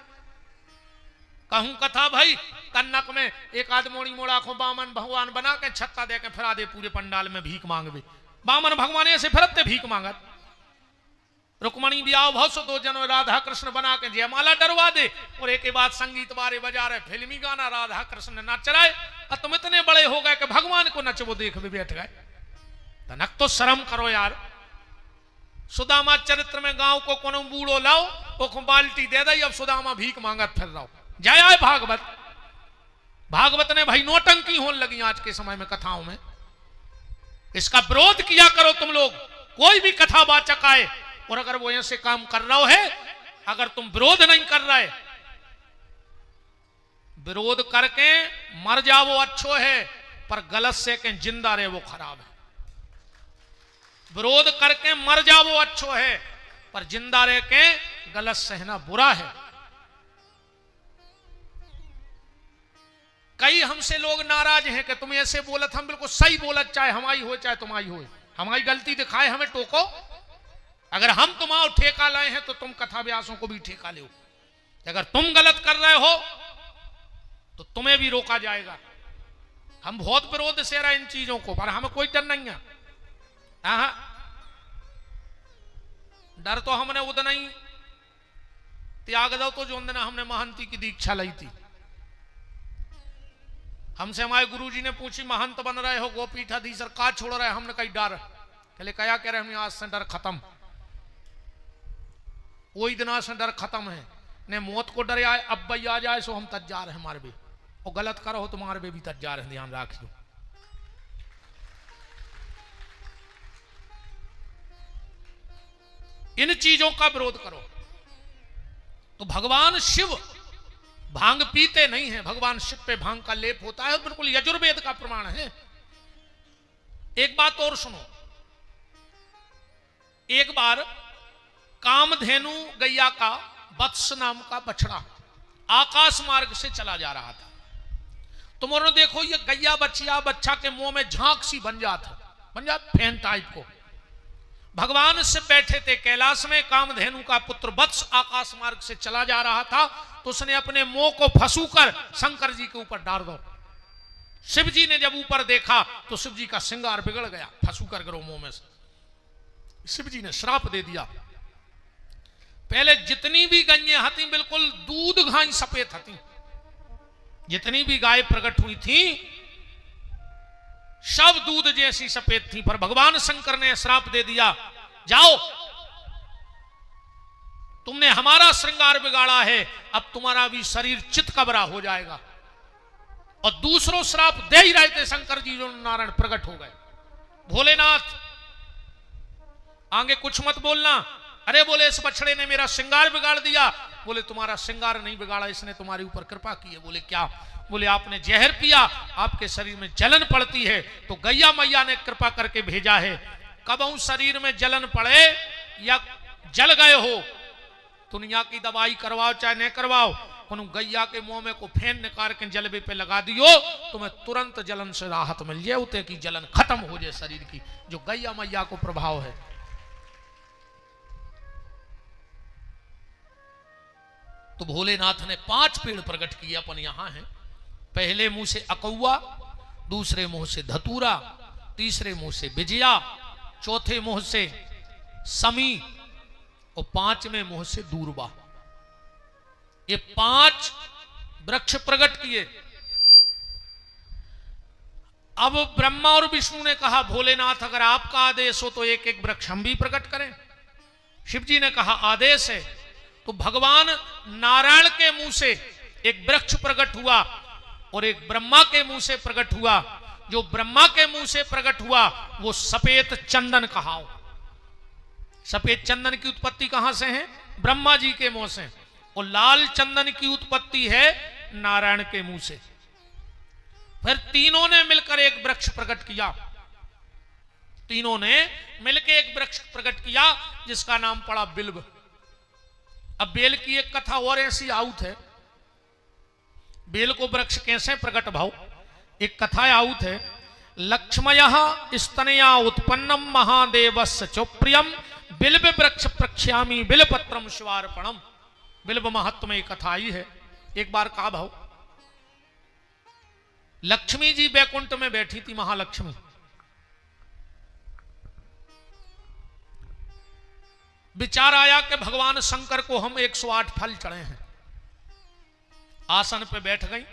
कहूं कथा भाई, कन्नक में एक आदमोड़ी मोड़ा को बामन भगवान बना के छत्ता दे के फिरा दे पूरे पंडाल में भीख मांगवे। बामन भगवान ऐसे फिरते भीख मांगत। रुक्मणी ब्याह भाव सो 2 जनों राधा कृष्ण बना के जयमाला डरवा दे और एक के बाद संगीत बारे बजा रहे, फिल्मी गाना राधा कृष्ण नच रहे, और तुम इतने बड़े हो गए कि भगवान को नचबो देख भी बैठ गए। तनक तो शर्म करो यार। सुदामा चरित्र में गांव को कोनो बूढ़ो लाओ, वो बाल्टी दे दई, अब सुदामा भीख मांगत फिर रहो। जय आए भागवत। भागवत ने भाई नोटंकी होने लगी आज के समय में कथाओं में। इसका विरोध किया करो तुम लोग। कोई भी कथा वाचक आए और अगर वो ऐसे काम कर रहा है, अगर तुम विरोध नहीं कर रहे, विरोध करके मर जाओ अच्छो है, पर गलत से के जिंदा रहे वो खराब है। विरोध करके मर जाओ अच्छो है, पर जिंदा रह के गलत सहना बुरा है। कई हमसे लोग नाराज हैं कि तुम ऐसे बोलत, हम बिल्कुल सही बोलत, चाहे हमारी हो चाहे तुम्हारी हो, हमारी गलती दिखाए हमें टोको। अगर हम तुम्हारा ठेका लाए हैं तो तुम कथा व्यासों को भी ठेका लो। अगर तुम गलत कर रहे हो तो तुम्हें भी रोका जाएगा। हम बहुत विरोध से रहे इन चीजों को, पर हमें कोई डर नहीं है। डर तो हमने उतना ही त्याग दो तो जो दिन हमने महंती की दीक्षा ली थी। हमसे हमारे गुरुजी ने पूछी महंत बन रहे हो गोपीठाधीश्वर का छोड़ रहे, हमने कही डर। कहले क्या कह रहे, हम आज से डर खत्म, वही दिन से डर खत्म है। ने मौत को डरे आए, अब भाई आ जाए सो हम तज जा रहे हमारे भी, और गलत करो तुम्हारे भी तज जा रहे, ध्यान रखियो। इन चीजों का विरोध करो। तो भगवान शिव भांग पीते नहीं है, भगवान शिव पे भांग का लेप होता है, बिल्कुल यजुर्वेद का प्रमाण है। एक बात और सुनो। एक बार कामधेनु गैया का वत्स नाम का बछड़ा आकाश मार्ग से चला जा रहा था। तुम और देखो ये गैया बच्चा के मुंह में झांक सी बन जात फैन टाइप को। भगवान से बैठे थे कैलाश में, कामधेनु का पुत्र वत्स आकाश मार्ग से चला जा रहा था, तो उसने अपने मुंह को फंसूकर शंकर जी के ऊपर डाल दो। शिव जी ने जब ऊपर देखा तो शिव जी का श्रृंगार बिगड़ गया, फंसू कर गिरो मुंह में से। शिव जी ने श्राप दे दिया। पहले जितनी भी गैया हती बिल्कुल दूध घाई सफेद हती, जितनी भी गाय प्रकट हुई थी सब दूध जैसी सफेद थी, पर भगवान शंकर ने श्राप दे दिया, जाओ तुमने हमारा श्रृंगार बिगाड़ा है, अब तुम्हारा भी शरीर चितकबरा हो जाएगा। और दूसरों श्राप दे ही रहे थे शंकर जी, जो नारायण प्रकट हो गए। भोलेनाथ आगे कुछ मत बोलना। अरे बोले इस बछड़े ने मेरा श्रृंगार बिगाड़ दिया। बोले तुम्हारा श्रृंगार नहीं बिगाड़ा, इसने तुम्हारे ऊपर कृपा की है। बोले क्या? बोले आपने जहर पिया, आपके शरीर में जलन पड़ती है, तो गैया मैया ने कृपा करके भेजा है। कबहू शरीर में जलन पड़े या जल गए हो, दुनिया की दवाई करवाओ चाहे नहीं करवाओ, उन गैया के मुंह में को फेन निकाल के जलबे पे लगा दियो, तुम्हें तुरंत जलन से राहत मिल जाए, उते की जलन खत्म हो जाए शरीर की, जो गैया मैया को प्रभाव है। तो भोलेनाथ ने 5 पेड़ प्रकट किए अपन यहां हैं। पहले मुंह से अकौआ, दूसरे मुंह से धतूरा, तीसरे मुंह से विजया, चौथे मुंह से समी और 5वें मुंह से दूरबा। ये 5 वृक्ष प्रकट किए। अब ब्रह्मा और विष्णु ने कहा भोलेनाथ अगर आपका आदेश हो तो एक एक वृक्ष हम भी प्रकट करें। शिव जी ने कहा आदेश है। तो भगवान नारायण के मुंह से एक वृक्ष प्रकट हुआ और एक ब्रह्मा के मुंह से प्रकट हुआ। जो ब्रह्मा के मुंह से प्रकट हुआ वो सफेद चंदन कहाओ। सफेद चंदन की उत्पत्ति कहां से है? ब्रह्मा जी के मुंह से। और लाल चंदन की उत्पत्ति है नारायण के मुंह से। फिर तीनों ने मिलकर एक वृक्ष प्रकट किया। तीनों ने मिलकर एक वृक्ष प्रकट किया जिसका नाम पड़ा बिल्व। अब बेल की एक कथा और ऐसी आउत है। बेल को वृक्ष कैसे प्रकट भाव? एक कथा आउत है। लक्ष्मयः स्तनया उत्पन्नम महादेवस्य चोप्रियम बिल्व वृक्ष प्रक्ष्यामि बिल्वपत्रम शिवार्पणम। बिल्व महत्व में कथा आई है। एक बार कहा भाव, लक्ष्मी जी बैकुंठ में बैठी थी, महालक्ष्मी। विचार आया कि भगवान शंकर को हम 108 फल चढ़े हैं। आसन पे बैठ गई,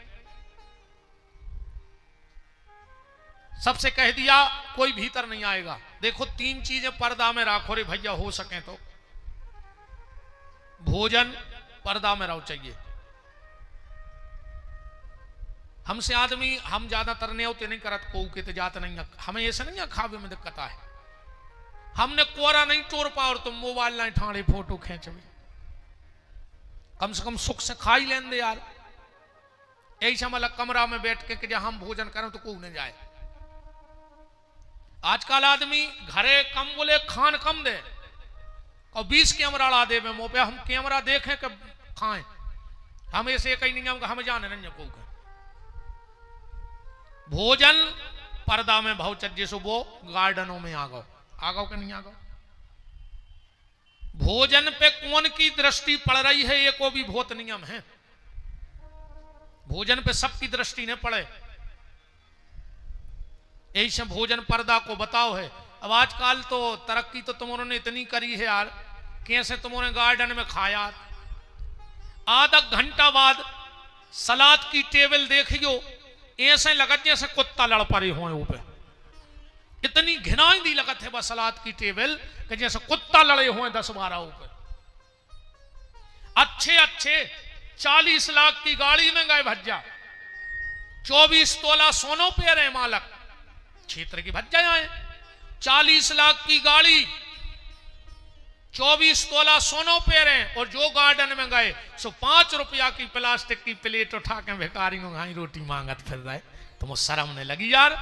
सबसे कह दिया कोई भीतर नहीं आएगा। देखो 3 चीजें पर्दा में राखो रे भैया, हो सके तो। भोजन पर्दा में रहो चाहिए। हमसे आदमी हम ज्यादातर नहीं होते नहीं करत को के तो जात नहीं, हमें ऐसा नहीं है खावे में दिक्कत है। हमने कोरा नहीं तोड़ पा और तुम मोबाइल नहीं ठाणे फोटो खींच भी, कम से कम सुख से खा ही लें दे यार। ऐसा मतलब कमरा में बैठ के कि जब हम भोजन करें तो कोई नहीं जाए। आजकल आदमी घरे कम बोले खान कम दे और 20 कैमरा ला दे मुंह पे, हम कैमरा देखें कि खाएं। हम ऐसे कहीं नहीं हम जाने नहीं को भोजन पर्दा में भाव चज्जे सो वो गार्डनों में आ गो कि नहीं आ गो। भोजन पे कौन की दृष्टि पड़ रही है ये को भी बहुत नियम है। भोजन पे सबकी दृष्टि न पड़े, ऐसे भोजन पर्दा को बताओ है। अब आजकल तो तरक्की तो तुमने इतनी करी है यार, कैसे तुमने गार्डन में खाया, आधा घंटा बाद सलाद की टेबल देखियो ऐसे लगत जैसे कुत्ता लड़ पड़े हो ऊपर। इतनी घिनाई दी लगत है बस सलाद की टेबल कि जैसे कुत्ता लड़े हुए 10-12 ऊपर। अच्छे 40 लाख की गाड़ी में गए भज्जा, 24 तोला सोनो पे रहे मालक क्षेत्र की भज्जा आए। 40 लाख की गाड़ी, 24 तोला सोनो पे रहे, और जो गार्डन में गए सो 5 रुपया की प्लास्टिक की प्लेट उठा के भिखारी घाई रोटी मांगत फिर रहे। तुम शर्म नहीं लगी यार?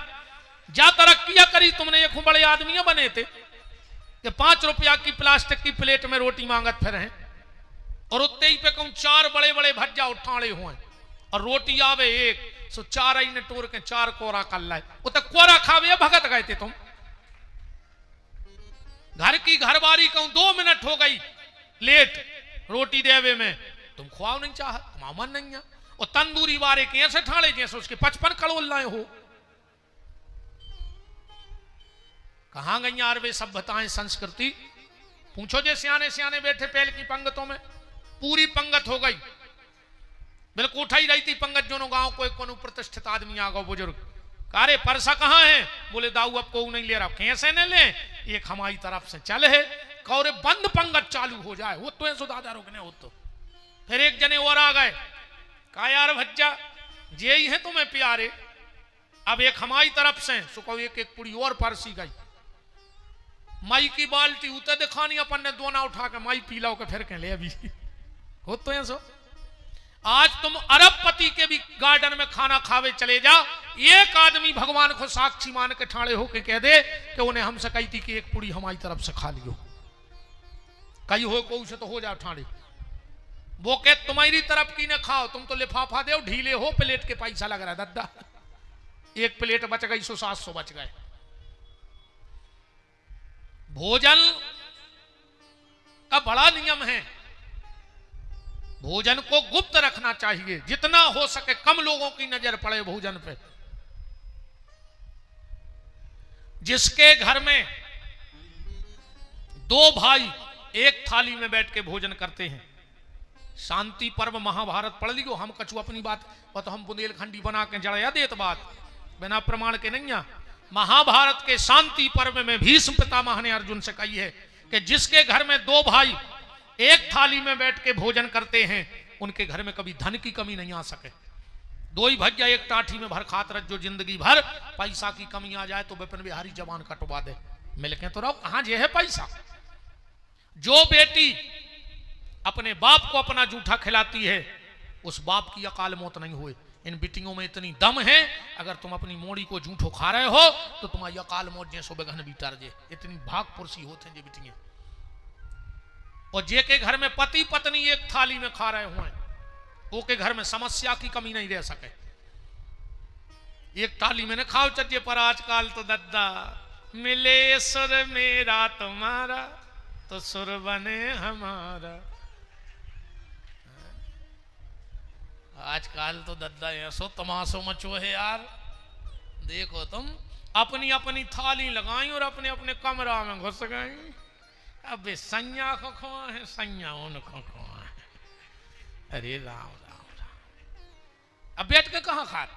जा तरक्कियां करी तुमने, ये खूब बड़े आदमी बने थे, कि 5 रुपया की प्लास्टिक की प्लेट में रोटी मांगत फिर हैं, और उत्ते ही पे कहूं 4 बड़े बड़े भज्जा उठाड़े हुए और रोटी आवे एक, सो 4 ही ने टोर के 4 कोरा कर लाए। वो तो कोरा खावे भगत गए थे तुम। घर की घरवारी कहूं 2 मिनट हो गई लेट रोटी देवे में, तुम खुआओ नहीं चाह, तुम्हारा मन नहीं है। और तंदूरी वारे के ऐसे ठाड़े जैसे उसके 55 कड़ोल लाए हो। कहां गई यार वे सभ्यताएं संस्कृति? पूछो जे सियाने सियाने बैठे पहल की पंगतों में, पूरी पंगत हो गई, बिल्कुल उठाई रही थी पंगत। जो गांव को एक प्रतिष्ठित आदमी आ गो बुजुर्ग, कारे परसा कहां है? बोले दाऊ अब को नहीं ले रहा। कैसे नहीं ले? एक हमारी तरफ से चल है, कौरे बंद पंगत चालू हो जाए वो तो ऐसो दादा रुकने हो। तो फिर एक जने और आ गए, कहा यार भज्जा जे ही है तुम्हें प्यारे, अब एक हमारी तरफ से सुको एक एक पुड़ी और परसी गई। माई की बाल्टी उते दिखानी, अपन ने दोना उठा के माई पी लाओ के फिर के ले अभी हो तो ऐसो। आज तुम अरबपति के भी गार्डन में खाना खावे चले जा, एक आदमी भगवान को साक्षी मान के ठाड़े होके कह दे कि उन्हें हमसे कही थी कि एक पुड़ी हमारी तरफ से खा लियो, कही हो को उसे तो हो जाओ ठाड़े। वो कह तुम्हारी तरफ की न खाओ, तुम तो लिफाफा दे ढीले हो, प्लेट के पैसा लग रहा है दद्दा, एक प्लेट बच गई 700 बच गए। भोजन का बड़ा नियम है, भोजन को गुप्त रखना चाहिए, जितना हो सके कम लोगों की नजर पड़े भोजन पे। जिसके घर में 2 भाई एक थाली में बैठ के भोजन करते हैं, शांति पर्व महाभारत पढ़ लियो, हम कछु अपनी बात और तो हम बुंदेलखंडी बना के जड़या देत बात बिना प्रमाण के नहीं। महाभारत के शांति पर्व में भीष्म पितामह ने अर्जुन से कही है कि जिसके घर में 2 भाई एक थाली में बैठ के भोजन करते हैं, उनके घर में कभी धन की कमी नहीं आ सके। 2 ही भज्जा एक टाठी में भर खात रह, जो जिंदगी भर पैसा की कमी आ जाए तो विपिन बिहारी जवान कटवा दे, मिलके तो रहो कहां जे है पैसा। जो बेटी अपने बाप को अपना जूठा खिलाती है, उस बाप की अकाल मौत नहीं हुई। इन बिटियों में इतनी दम है, अगर तुम अपनी मोड़ी को जूठो खा रहे हो तो तुम्हारी अकाल मौत जैसो बेगन बीतर जे, इतनी भाग पुरसी होते हैं ये बिटियां। और जे के घर में पति पत्नी एक थाली में खा रहे हुए, वो के घर में समस्या की कमी नहीं रह सके। एक थाली में न खाओ चज्जे, पर आजकल तो दद्दा मिले सुर मेरा तुम्हारा तो सुर बने हमारा। आजकल तो दद्दा ऐसो तमाशो मचो है यार, देखो तुम अपनी अपनी थाली लगाई और अपने अपने कमरा में घुस गई। अब सैया को खुआ है, सैया उनको खुआ है। अरे राम राम राम, अब बैठ के कहां खा रहे?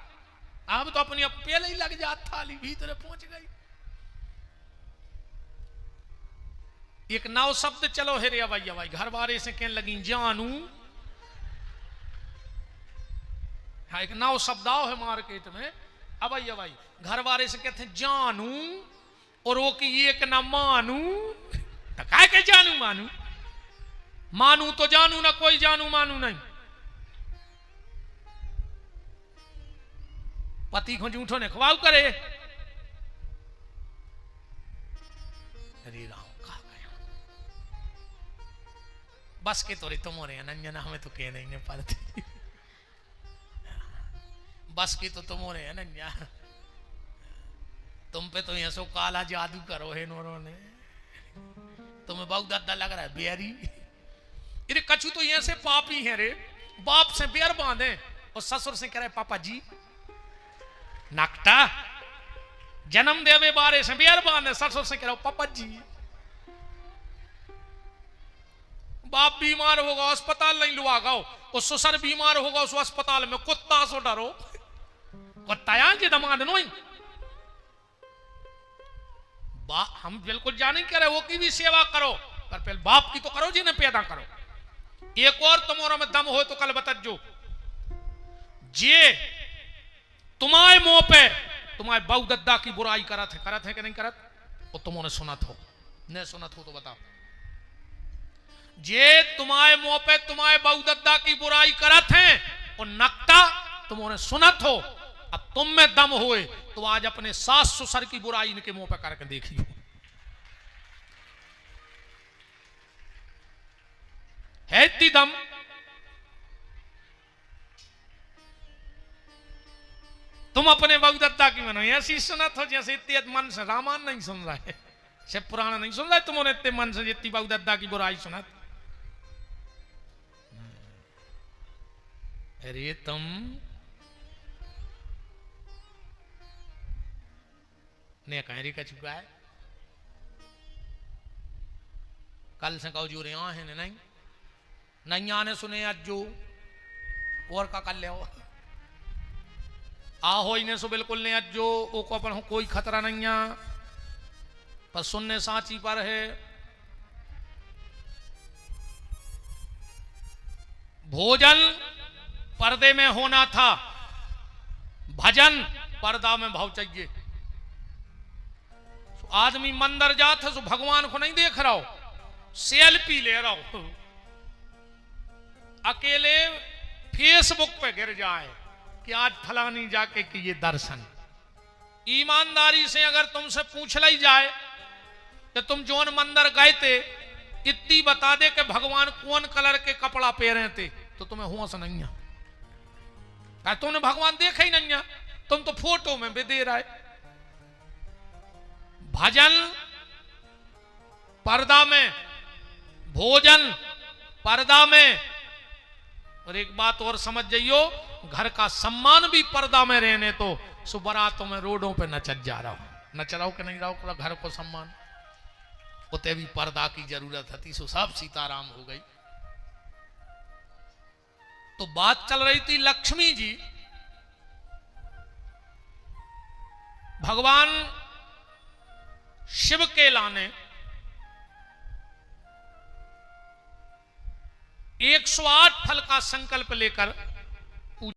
अब तो अपनी पहले ही लग जात, थाली भीतर पहुंच गई। एक नाव शब्द चलो है रे भाई भाई, घर वाले से कहने लगी जानू। हाँ, एक नाव शब्द आओ है मार्केट में, अब भाई घर वाले से कहते हैं जानू, और वो की एक ना मानू। तो काय के जानू मानू? मानू तो जानू ना, कोई जानू मानू नहीं। पति को जूठो ने खवाऊ करे। अरे राम कहा गया, बस के तोरे तुम हो रहे नंजना, हमें तो कह नहीं पाती, बस की तो तुम हो रहे हैं नंजा, तुम पे तो ये सो काला जादू करो है नोरों ने, तुम्हें बहुत दद्दा लग रहा है बेरी। अरे कछु तो ये से पापी है रे, बाप से बेर बांधे और ससुर से कह रहे पापा जी नकटा, जन्म देवे बारे से बेर बांधे, ससुर से कह रहे पापा जी। बाप बीमार होगा अस्पताल नहीं लुआ गाओ, और ससुर बीमार होगा उस अस्पताल में कुत्ता सो डरो, कुत्ता जी दमाद नो। हम बिल्कुल जाने कह रहे वो की भी सेवा करो, पर पहले बाप की तो करो जिन्हें पैदा करो। एक और तुम्हारा में दम हो तो कल बतजो, जे तुम्हारे मुंह पे तुम्हारे बाऊ दद्दा की बुराई करत है कि नहीं करत? और तुमने सुनत हो, नहीं सुनत हो तो बताओ। जे तुम्हारे मुंह पे तुम्हारे बाऊ दद्दा की बुराई करत है और नकटा तुमने सुनत हो, अब तुम में दम होए तो आज अपने सास ससुर की बुराई इनके मुंह पे करके देखियो। है इतनी दम। तुम अपने बहुदत्ता की मनो ऐसी सुना तो जैसे इतने मन से रामायण नहीं सुन रहा है, शिव पुराण नहीं सुन रहा है, तुमने इतने मन से जितनी बहुदत्ता की बुराई सुना। अरे तुम ने कहरी का चुका है, कल से कहो जो रे है नहीं नहीं आने सुने आज जो और का कर ले आहो इन्हें सो बिल्कुल नहीं आज जो ओ को अपन कोई खतरा नहीं है, पर सुनने साची पर है। भोजन पर्दे में होना था, भजन पर्दा में भाव चाहिए। आदमी मंदिर जात है सो भगवान को नहीं देख रहा हो, सेल्फी ले रहा हो, अकेले फेसबुक पे गिर जाए कि आज फलानी जाके कि ये दर्शन। ईमानदारी से अगर तुमसे पूछ ली जाए कि तुम जोन मंदिर गए थे इतनी बता दे कि भगवान कौन कलर के कपड़ा पहने थे, तो तुम्हें होश नहीं है, तुमने भगवान देखा ही नहीं है, तुम तो फोटो में भी दे रहा है। भजन पर्दा में, भोजन पर्दा में, और एक बात और समझ जाइयो, घर का सम्मान भी पर्दा में रहने तो सुबरातों में रोडों पे नचत जा रहा हो, नच रहा हो कि नहीं रहा हो, घर को सम्मान उते भी पर्दा की जरूरत थी, सो सब सीताराम हो गई। तो बात चल रही थी लक्ष्मी जी, भगवान शिव के लाने 108 फल का संकल्प लेकर